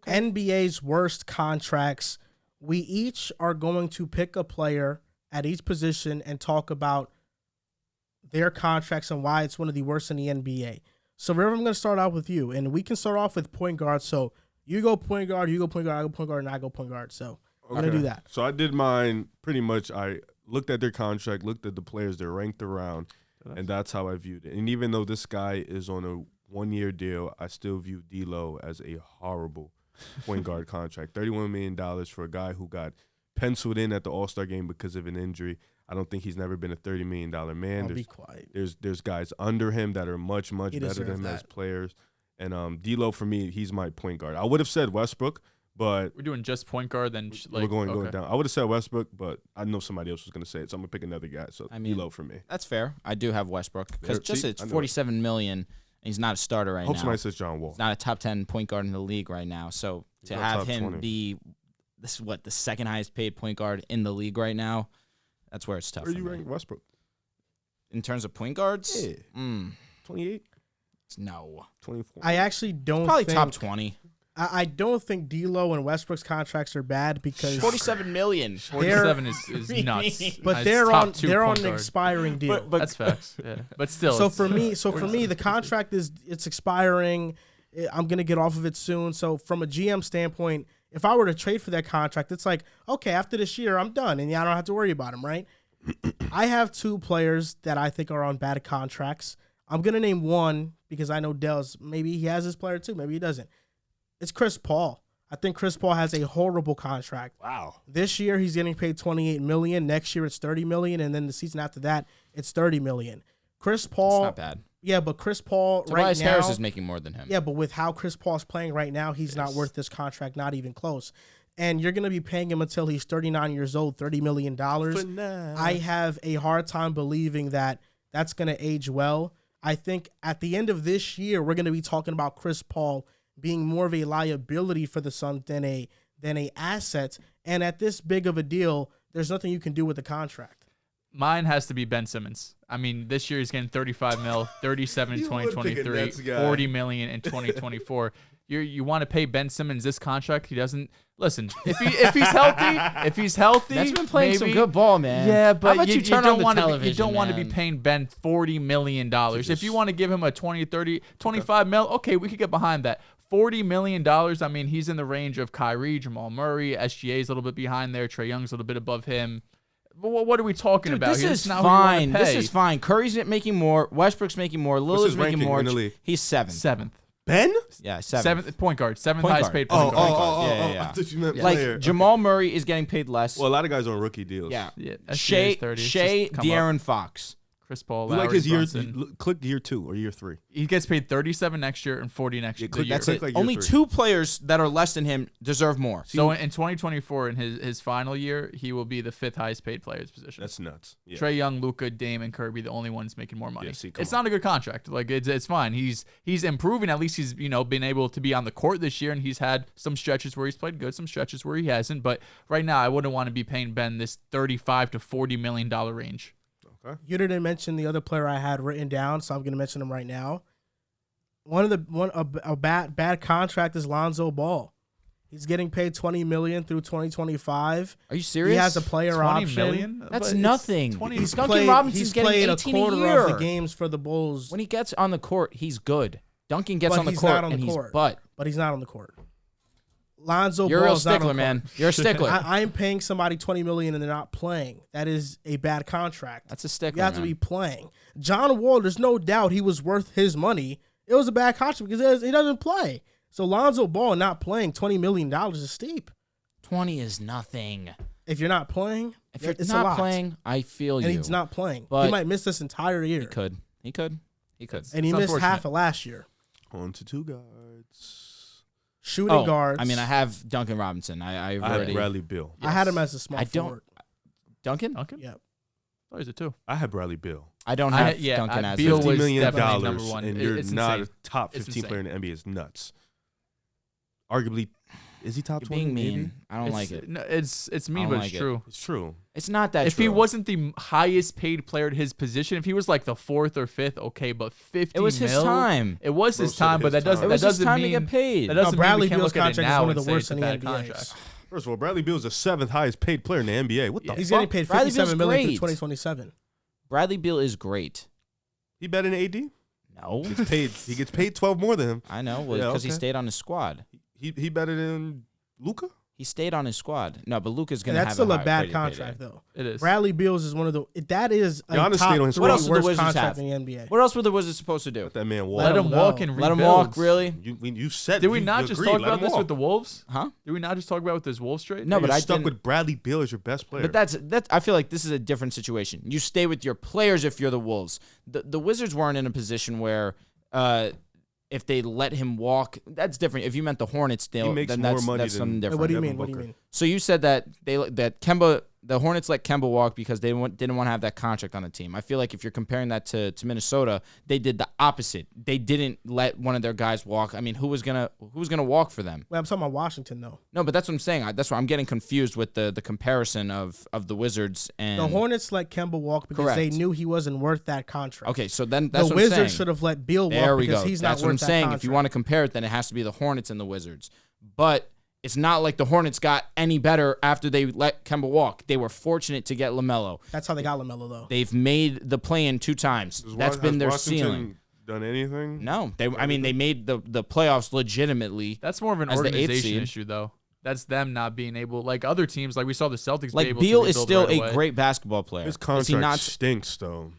NBA's worst contracts. We each are going to pick a player at each position and talk about their contracts and why it's one of the worst in the NBA. So, River, I'm going to start out with you, and we can start off with point guard. So, you go point guard, you go point guard, I go point guard, and I go point guard. So, I'm going to do that. So, I did mine pretty much. I looked at their contract, looked at the players they're ranked around, and that's how I viewed it. And even though this guy is on a one-year deal, I still view D'Lo as a horrible point guard contract. $31 million for a guy who got penciled in at the All-Star game because of an injury. I don't think he's never been a $30 million man. Be quiet. There's guys under him that are much better than him as players. And D'Lo, for me, he's my point guard. I would have said Westbrook, but we're doing just point guard. Then we're going down. I would have said Westbrook, but I know somebody else was going to say it, so I'm gonna pick another guy. So D'Lo for me. That's fair. I do have Westbrook because it's $47 million. He's not a starter right now. Hope somebody says John Wall. He's not a top 10 point guard in the league right now. So to have him 20. be the second highest paid point guard in the league right now, that's where it's tough. Where are you ranking Westbrook? In terms of point guards? Yeah. 28? No. 24? I actually don't Probably think, top 20. I don't think D'Lo and Westbrook's contracts are bad because $47 million. 47 is nuts. But they're on an expiring deal. But that's facts. Yeah. But still. So for me, the contract it's expiring. I'm gonna get off of it soon. So from a GM standpoint, if I were to trade for that contract, it's like, okay, after this year, I'm done, and I don't have to worry about him, right? I have two players that I think are on bad contracts. I'm gonna name one because I know Dehls. Maybe he has this player too. Maybe he doesn't. It's Chris Paul. I think Chris Paul has a horrible contract. Wow. This year he's getting paid $28 million. Next year it's $30 million, and then the season after that it's $30 million. Chris Paul. That's not bad. Yeah, but Chris Paul Tobias right now. Harris is making more than him. Yeah, but with how Chris Paul's playing right now, he's not worth this contract, not even close. And you're going to be paying him until he's 39 years old, $30 million. I have a hard time believing that that's going to age well. I think at the end of this year, we're going to be talking about Chris Paul being more of a liability for the Suns than a asset. And at this big of a deal, there's nothing you can do with the contract. Mine has to be Ben Simmons. I mean, this year he's getting $35 million, 37 in 2023, 40 million in 2024. You want to pay Ben Simmons this contract? He doesn't listen. If he's healthy, that's been playing maybe, some good ball, man. Yeah, but how about you turn on the television? You don't want to be paying Ben $40 million. If you want to give him a 20, 30, 25 mil, okay, we could get behind that. $40 million. I mean, he's in the range of Kyrie, Jamal Murray, SGA's a little bit behind there. Trae Young's a little bit above him. What are we talking about this here? Is fine. This is fine. Curry's making more. Westbrook's making more. Lillard's making more. He's seventh. Ben? Yeah, seventh point guard. Seventh highest paid point guard. I thought you meant player. Like Jamal Murray is getting paid less. Well, a lot of guys on rookie deals. Yeah. Shea, De'Aaron Fox. Chris Paul, you Larry like his Brunson. Click year 2 or year 3. He gets paid 37 next year and 40 next year. That's it. Like only 2 players that are less than him deserve more. So in 2024, in his final year, he will be the 5th highest paid player's position. That's nuts. Yeah. Trae Young, Luka, Dame, and Kirby, the only ones making more money. Yeah, it's not a good contract. Like it's fine. He's improving. At least he's been able to be on the court this year, and he's had some stretches where he's played good, some stretches where he hasn't. But right now, I wouldn't want to be paying Ben this $35 to $40 million range. You didn't mention the other player I had written down, so I'm going to mention him right now. A bad contract is Lonzo Ball. He's getting paid $20 million through 2025. Are you serious? He has a player option. $20 million? That's nothing. He's Duncan Robinson's getting 18 a quarter a year. of the games for the Bulls. When he gets on the court, he's good. Duncan gets but on the he's court not on and the he's court. butt. But he's not on the court. Lonzo You're a real Ball's not on stickler, the man. court. You're a stickler. I'm paying somebody $20 million and they're not playing. That is a bad contract. That's a stickler. You have to be playing. John Wall, there's no doubt he was worth his money. It was a bad contract because he doesn't play. So Lonzo Ball not playing $20 million is steep. 20 is nothing. If you're not playing, if you're it's not playing, I feel you. And he's not playing. But he might miss this entire year. He could. And he missed half of last year. On to 2 guards. Shooting guards. I mean, I have Duncan Robinson. I had Bradley Beal. Yes. I had him as a small forward. Duncan? Yeah. Oh, is it 2? I had Bradley Beal. I don't have Duncan as Beal $50 million number one. and you're it's not insane. a top 15 player in the NBA is nuts. Arguably Is he top You're 20? being mean. Maybe? I don't like it. No, it's mean, don't but like it's it. true. It's true. It's not that If true. he wasn't the highest paid player at his position, if he was like the 4th or 5th, okay, but 50 It was his mil, time. It was his Bro said time, but his that doesn't time. It was that his doesn't time to mean get paid. that No, doesn't Bradley mean we Beal's can't look at it contract is now one of and the say worst it's a in the bad NBA. contract. First of all, Bradley Beal is the 7th highest paid player in the NBA. What the He's fuck? getting paid Bradley Beal's $57 million through great. 2027. Bradley Beal is great. He better than AD? No. He gets paid 12 more than him. I know, Yeah, because he okay. stayed on his squad. He better than Luka? He stayed on his squad. No, but Luka's going And to that's have still a high bad credit contract, payday. though. It is. Bradley Beal's is one of the that is a Giannis top stayed on his 3 squad. What else do the worst Wizards contract have? in the NBA. What else were the Wizards supposed to do? Let that man walk. Let Let him him walk go. and Let rebuild. him walk, really? You said. Did we you not just agreed, talk let about him this walk. with the Wolves? Huh? Did we not just talk about with this Wolves trade? No, but You're I stuck didn't. with Bradley Beal as your best player. But that's I feel like this is a different situation. You stay with your players if you're the Wolves. The Wizards weren't in a position where if they let him walk, that's different. If you meant the Hornets, he makes then more that's money something than different. What do you Devin mean? What do you Booker. mean? So you said that the Hornets let Kemba walk because they didn't want to have that contract on the team. I feel like if you're comparing that to Minnesota, they did the opposite. They didn't let one of their guys walk. I mean, who was gonna walk for them? Well, I'm talking about Washington, though. No, but that's what I'm saying. That's why I'm getting confused with the comparison of the Wizards and The Hornets let Kemba walk because they Correct. knew he wasn't worth that contract. Okay, so then that's The what I'm saying. Wizards should have let Beal walk There we because go. he's That's not what I'm worth that saying. contract. If you want to compare it, then it has to be the Hornets and the Wizards. But it's not like the Hornets got any better after they let Kemba walk. They were fortunate to get LaMelo. That's how they got LaMelo, though. They've made the play-in 2 times. That's been their Washington ceiling. done anything? No, they made the playoffs legitimately. That's more of an As the eighth organization seed. issue, though. That's them not being able, like other teams, like we saw the Celtics. be Like able Beal to is rebuild still right a away. great basketball player. His Is he contract not? stinks, though.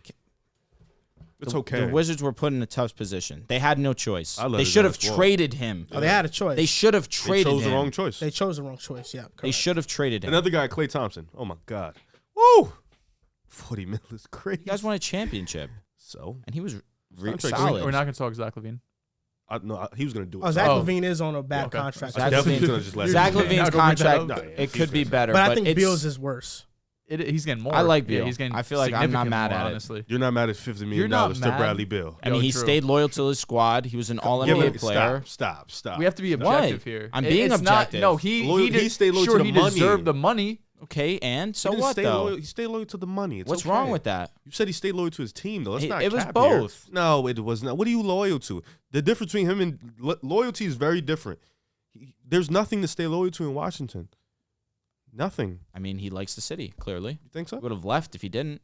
It's The okay. Wizards were put in a tough position. They had no choice. I let They his should have ass walk. traded him. Oh, they had a choice. They should have They traded chose him. the wrong choice. They chose the wrong choice. Yeah, They correct. should have traded him. Another guy, Klay Thompson. Oh my God. Woo! 40 mil is crazy. You guys won a championship, So and he was Contract- solid. We're not going to talk Zach LaVine. he was gonna do it. Oh, Zach Oh. LaVine is on a bad Okay. contract. Zach Definitely LaVine- gonna just let him Zach go. LaVine's Not gonna bring that contract, up. No, yeah, it could be he's better, But I but think it's, Beal's is worse. He's getting more. I like Yeah, Beal. he's getting I feel like I'm not significant mad more, at it. honestly. You're not mad at $50 You're million not to mad. Bradley Beal. I mean, he true. stayed loyal to his squad. He was an All-NBA player. Stop. We have to be What? objective here. I'm being It's not- objective. No, he stayed loyal to sure, the he money. deserved the money. Okay, and so He didn't what stay though? loyal. He stayed loyal to the money. It's What's okay. wrong with that? You said he stayed loyal to his team, though. Let's not It was cap here. both. No, it was not. What are you loyal to? The difference between him and loyalty is very different. There's nothing to stay loyal to in Washington. Nothing. I mean, he likes the city. Clearly, You think so? he would have left if he didn't.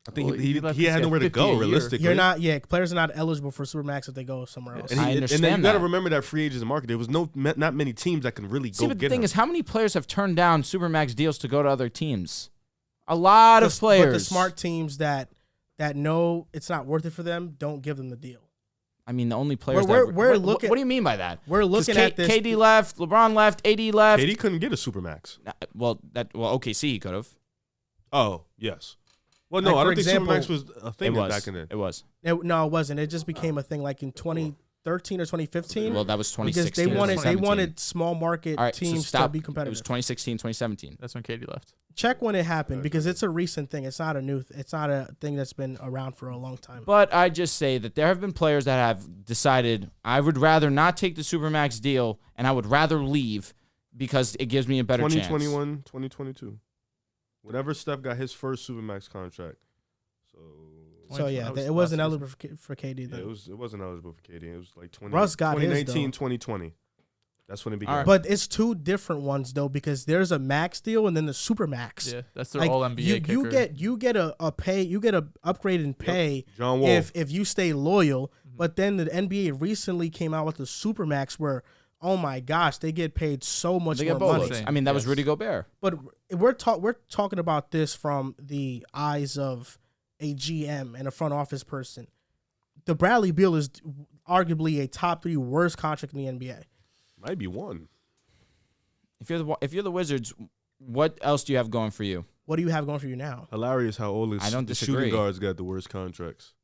I think Well, he he left had to nowhere to get 50 a go, year. realistically. You're not. Yeah, players are not eligible for Supermax if they go somewhere else. And, I and then understand you got to that. remember that free agents market. There was not many teams that can really See, go but the get thing him. is, how many players have turned down supermax deals to go to other teams? A lot of But players. the smart teams that know it's not worth it for them don't give them the deal. I mean, the only players We're what, looking- What do you mean by that? We're 'Cause looking at this. KD left, LeBron left, AD left. KD couldn't get a supermax. Well, OKC he could have. Oh yes. Well, no, Like, I for don't think example, supermax was a thing It was. back in then. It was. No, it wasn't. It just became a thing like in 2013 or 2015. Well, that was because 2016. they or wanted 2017. small market All right, so teams to stop. be It competitive. was 2016, 2017. That's when Katie left. Check when it happened because it's a recent thing. It's not it's not a thing that's been around for a long time. But I just say that there have been players that have decided I would rather not take the supermax deal and I would rather leave because it gives me a better chance. 2021, 2022. Whenever Steph got his first supermax contract. So yeah, That was it wasn't last eligible for KD Yeah, then. it wasn't eligible for KD. It was like 20, Russ got his, 2019, though. 2020. That's when it began. All right. But it's two different ones though because there's a max deal and then the super max. Yeah, that's their Like, all NBA kicker. you get a pay, you get a upgrade in pay John Wall. if you stay loyal. But then the NBA recently came out with the super max where, oh my gosh, they get paid so much They more get bolos. money. I mean, that was Yes. Rudy Gobert. But we're talking about this from the eyes of a GM and a front office person. The Bradley Beal is arguably a top 3 worst contract in the NBA. Might be one. If you're the Wizards, what else do you have going for you? What do you have going for you now? Hilarious how all I don't the disagree. shooting guards got the worst contracts.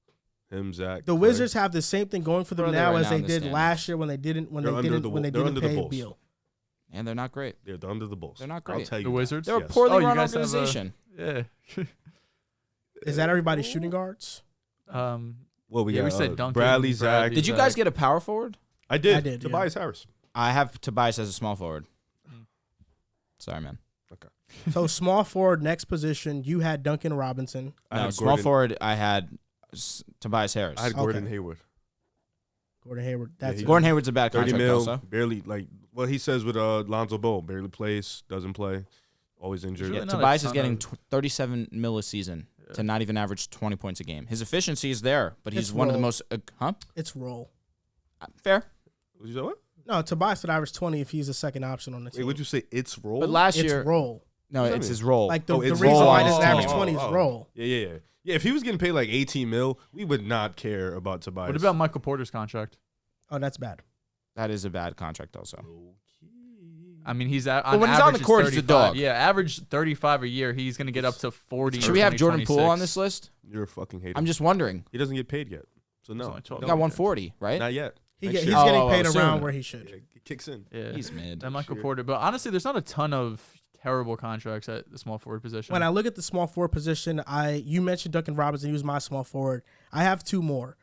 Him, Zach. The Klay. Wizards have the same thing going for them Where are they now right as now they in the did standings? last year when they didn't They're under the pay Bulls. Beal. And they're not great. They're under the Bulls. They're not I'll great. tell you The that. Wizards? They're a Yes. poorly Oh, you run guys have a- organization. Yeah. Is that everybody shooting guards? Well, we Yeah, got we said Duncan, Bradley, Zach. Bradley. Did you guys get a power forward? I did. I did, yeah. Tobias Harris. I have Tobias as a small forward. Sorry, man. So small forward, next position, you had Duncan Robinson. No, small forward, I had Tobias Harris. I had Gordon Hayward. Gordon Hayward. That's Gordon Hayward's a bad 30 contract mil, also. barely, like what he says with Lonzo Ball, barely plays, doesn't play, always injured. Really Yeah, not a Tobias is ton getting of- 37 mil a season to not even average 20 points a game. His efficiency is there, but he's one of the most It's roll. Fair. You said what? No, Tobias would average 20 if he's a second option on the Wait, team. would you say it's role? But last It's year, roll. no, What does it's that his role. Like the it's reason why he roll. doesn't average Oh, 20 is oh. roll. Yeah. If he was getting paid like 18 mil, we would not care about Tobias. What about Michael Porter's contract? Oh, that's bad. That is a bad contract also. I mean, he's at, But when he's on the average court, is he's a 35. dog. Yeah, average 35 a year. He's going to get up to 40. Should in we have Jordan Poole 2026. on this list? You're a fucking hater. I'm just wondering. He doesn't get paid yet, so no. only 12. He got 140, right? Not yet. He's Next year. getting paid soon. around where he should. Yeah, it kicks in. Yeah, He's mid. and Michael Sure. Porter. But honestly, there's not a ton of terrible contracts at the small forward position. When I look at the small forward position, you mentioned Duncan Robinson. He was my small forward. I have two more.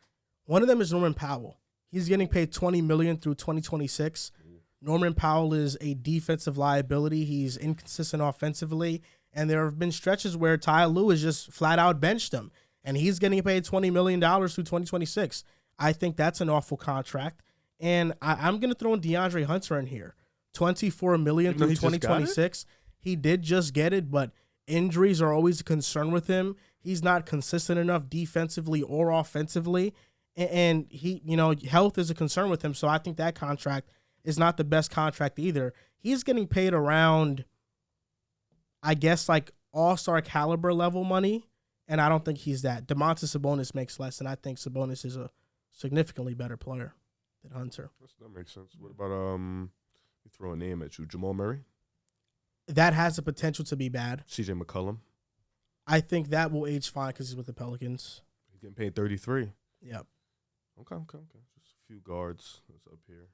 One of them is Norman Powell. He's getting paid $20 million through 2026. Norman Powell is a defensive liability. He's inconsistent offensively, and there have been stretches where Ty Lue has just flat out benched him, and he's getting paid $20 million through 2026. I think that's an awful contract, and I'm going to throw in DeAndre Hunter in here. $24 million through he just got it? 2026. He did just get it, but injuries are always a concern with him. He's not consistent enough defensively or offensively, and he, health is a concern with him. So I think that contract is not the best contract either. He's getting paid around, I guess, like all-star caliber level money, and I don't think he's that. Domantas Sabonis makes less, and I think Sabonis is a significantly better player than Hunter. That makes sense. What about you throw a name at you, Jamal Murray, That has the potential to be bad. CJ McCollum? I think that will age fine because he's with the Pelicans. He's getting paid 33. Yep. Okay. Just a few guards that's up here.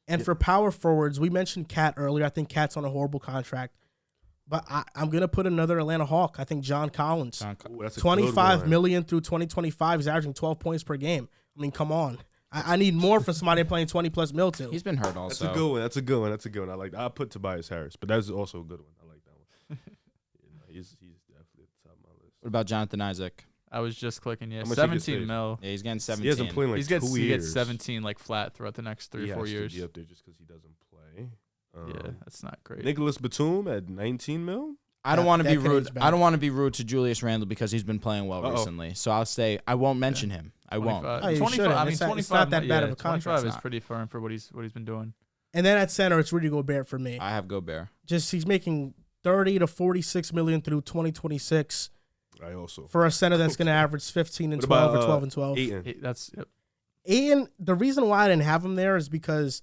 And for power forwards, we mentioned Cat earlier. I think Cat's on a horrible contract. But I'm going to put another Atlanta Hawk. I think John Collins. Ooh, that's a $25 good million through 2025. He's averaging 12 points per game. I mean, come on. I need more for somebody playing 20-plus mil, too. He's been hurt also. That's a good one. I like that. I put Tobias Harris, but that's also a good one. I like that one. He's definitely at the top of my list. What about Jonathan Isaac? I was just clicking. Yeah, How much he gets 17 paid? mil. Yeah, he's getting 17. He hasn't played in like 2 He years. gets 17 like flat throughout the next 3 or 4 years. He has to be up there just because he doesn't play. Yeah, that's not great. Nicholas Batum at 19 mil. I don't want to be that rude. could age I don't want to be rude to Julius Randle because he's been playing well Uh-oh. recently. So I'll say I won't mention him. I won't. 25. Oh, you 25 shouldn't. I mean, It's not 25. that bad of a contract. 25 is It's not. pretty firm for what he's been doing. And then at center, it's Rudy Gobert for me. I have Gobert. Just he's making $30 to $46 million through 2026 I also. for a center that's going to average 15 and What 12 about, or 12 and 12. Ayton? That's yep. And the reason why I didn't have him there is because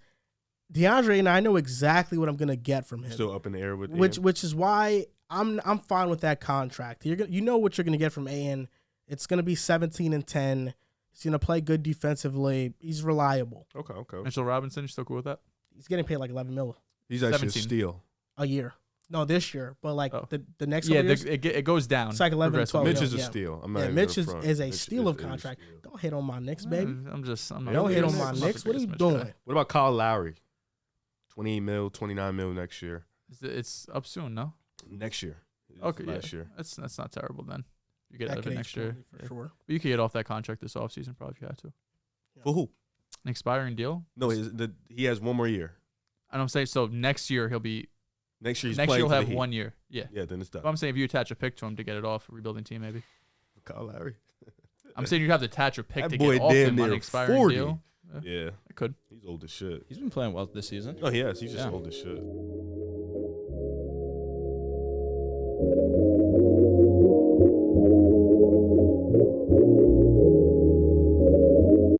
DeAndre and I know exactly what I'm going to get from him. Still up in the air with which is why I'm fine with that contract. You know what you're going to get from Ayan. It's going to be 17 and 10. He's going to play good defensively. He's reliable. Okay. Mitchell Robinson. You still cool with that? He's getting paid like $11 million He's actually 17. a steal. a year. No, this year, but like the next Yeah, couple years, it goes down. it's like 11 and 12. Mitch million, is a yeah. steal. I'm not Yeah, even Mitch gonna front. is a Mitch steal of is a contract. steal. Don't hit on my Knicks, baby. I'm not. Don't hit on my I'm not Knicks. the What are you biggest Mitch doing? guy. What about Kyle Lowry? 28 mil, 29 mil next year. It's up soon, no? Next year. Okay, Last yeah. year. That's not terrible then. You get That out of could it age next year. poorly for Yeah. sure. But you could get off that contract this offseason probably if you had to. For who? An expiring deal? No, he has one more year. And I'm saying so next year he'll be Next year he's next year playing he'll for the have Heat. 1 year. Yeah. Yeah, then it's done. But I'm saying if you attach a pick to him to get it off, a rebuilding team maybe. Kyle Lowry. I'm saying you have to attach a pick That to boy get off damn him on an near expiring 40. deal. Yeah, It could. he's old as shit. He's been playing well this season. Oh, he has. He's just Yeah. old as shit.